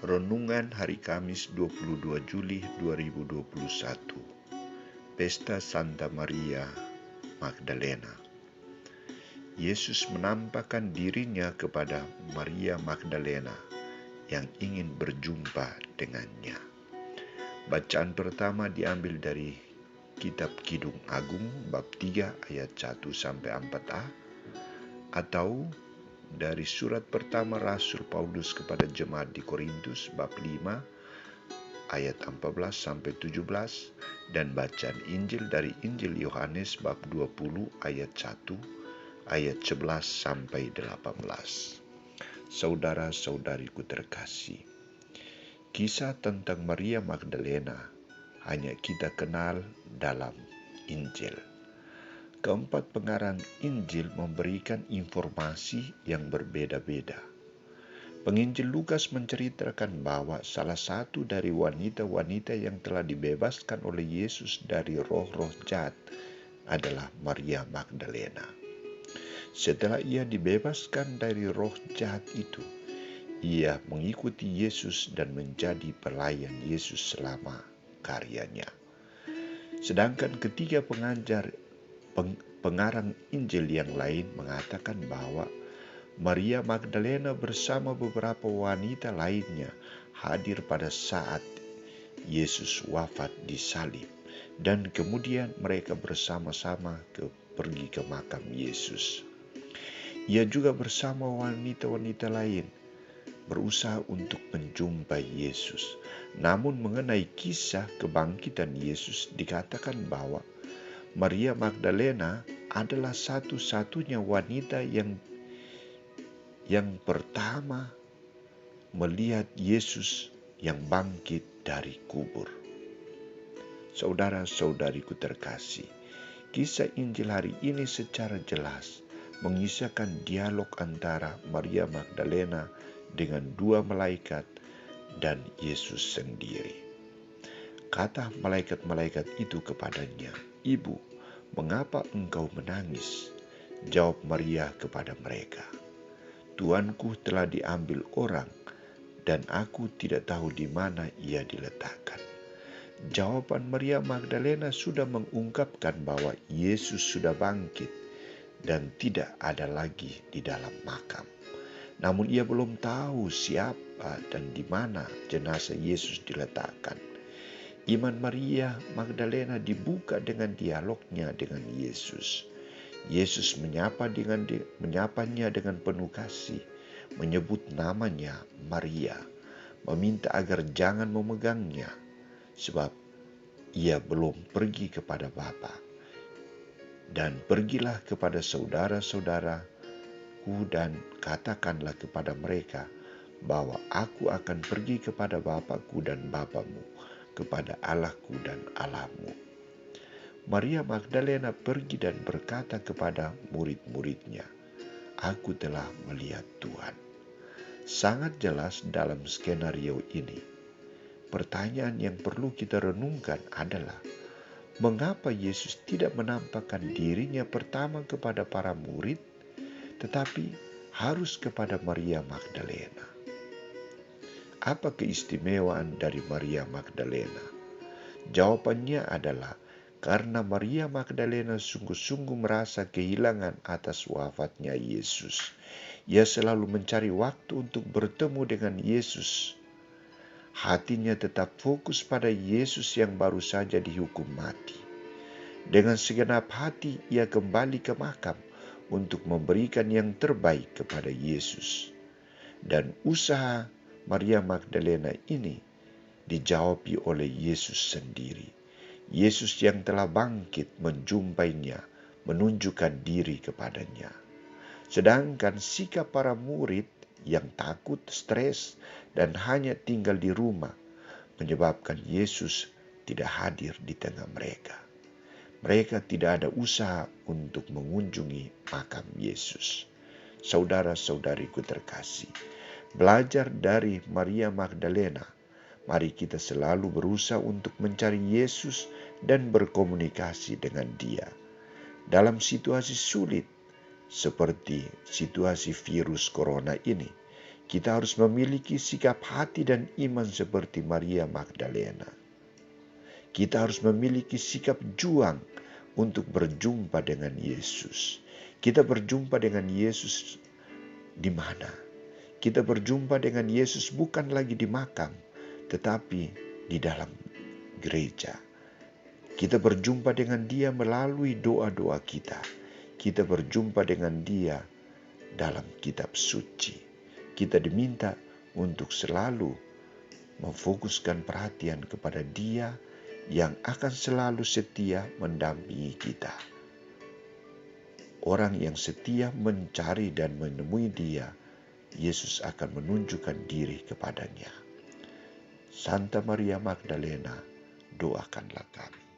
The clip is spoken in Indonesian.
Renungan Hari Kamis 22 Juli 2021. Pesta Santa Maria Magdalena. Yesus menampakkan dirinya kepada Maria Magdalena yang ingin berjumpa dengannya. Bacaan pertama diambil dari Kitab Kidung Agung bab 3 ayat 1-4a atau dari surat pertama Rasul Paulus kepada jemaat di Korintus bab 5 ayat 14-17 dan bacaan Injil dari Injil Yohanes bab 20 ayat 1 ayat 11-18. Saudara-saudariku terkasih, kisah tentang Maria Magdalena hanya kita kenal dalam Injil. Keempat pengarang Injil memberikan informasi yang berbeda-beda. Penginjil Lukas menceritakan bahwa salah satu dari wanita-wanita yang telah dibebaskan oleh Yesus dari roh-roh jahat adalah Maria Magdalena. Setelah ia dibebaskan dari roh jahat itu, ia mengikuti Yesus dan menjadi pelayan Yesus selama karyanya. Sedangkan ketiga pengarang Injil yang lain mengatakan bahwa Maria Magdalena bersama beberapa wanita lainnya hadir pada saat Yesus wafat di salib, dan kemudian mereka bersama-sama pergi ke makam Yesus. Ia juga bersama wanita-wanita lain berusaha untuk menjumpai Yesus. Namun mengenai kisah kebangkitan Yesus dikatakan bahwa Maria Magdalena adalah satu-satunya wanita yang pertama melihat Yesus yang bangkit dari kubur. Saudara-saudariku terkasih, kisah Injil hari ini secara jelas mengisahkan dialog antara Maria Magdalena dengan dua malaikat dan Yesus sendiri. Kata malaikat-malaikat itu kepadanya, "Ibu, mengapa engkau menangis?" Jawab Maria kepada mereka, "Tuanku telah diambil orang, dan aku tidak tahu di mana ia diletakkan." Jawaban Maria Magdalena sudah mengungkapkan bahwa Yesus sudah bangkit dan tidak ada lagi di dalam makam. Namun ia belum tahu siapa dan di mana jenazah Yesus diletakkan. Iman Maria Magdalena dibuka dengan dialognya dengan Yesus. Yesus menyapanya dengan penuh kasih, menyebut namanya Maria, meminta agar jangan memegangnya, sebab ia belum pergi kepada Bapa. Dan pergilah kepada saudara-saudaraku dan katakanlah kepada mereka bahwa aku akan pergi kepada Bapakku dan Bapamu, kepada Allahku dan Allahmu. Maria Magdalena pergi dan berkata kepada murid-muridnya, "Aku telah melihat Tuhan." Sangat jelas dalam skenario ini. Pertanyaan yang perlu kita renungkan adalah, mengapa Yesus tidak menampakkan dirinya pertama kepada para murid, tetapi harus kepada Maria Magdalena? Apa keistimewaan dari Maria Magdalena? Jawabannya adalah karena Maria Magdalena sungguh-sungguh merasa kehilangan atas wafatnya Yesus. Ia selalu mencari waktu untuk bertemu dengan Yesus. Hatinya tetap fokus pada Yesus yang baru saja dihukum mati. Dengan segenap hati ia kembali ke makam untuk memberikan yang terbaik kepada Yesus. Dan usaha Maria Magdalena ini dijawabi oleh Yesus sendiri. Yesus yang telah bangkit menjumpainya, menunjukkan diri kepadanya. Sedangkan sikap para murid yang takut, stres, dan hanya tinggal di rumah menyebabkan Yesus tidak hadir di tengah mereka. Mereka tidak ada usaha untuk mengunjungi makam Yesus. Saudara-saudariku terkasih, belajar dari Maria Magdalena, mari kita selalu berusaha untuk mencari Yesus dan berkomunikasi dengan Dia. Dalam situasi sulit seperti situasi virus corona ini, Kita harus memiliki sikap hati dan iman seperti Maria Magdalena. Kita harus memiliki sikap juang untuk berjumpa dengan Yesus. Kita berjumpa dengan Yesus di mana? Kita berjumpa dengan Yesus bukan lagi di makam, tetapi di dalam gereja. Kita berjumpa dengan Dia melalui doa-doa kita. Kita berjumpa dengan Dia dalam kitab suci. Kita diminta untuk selalu memfokuskan perhatian kepada Dia yang akan selalu setia mendampingi kita. Orang yang setia mencari dan menemui Dia, Yesus akan menunjukkan diri kepadanya. Santa Maria Magdalena, doakanlah kami.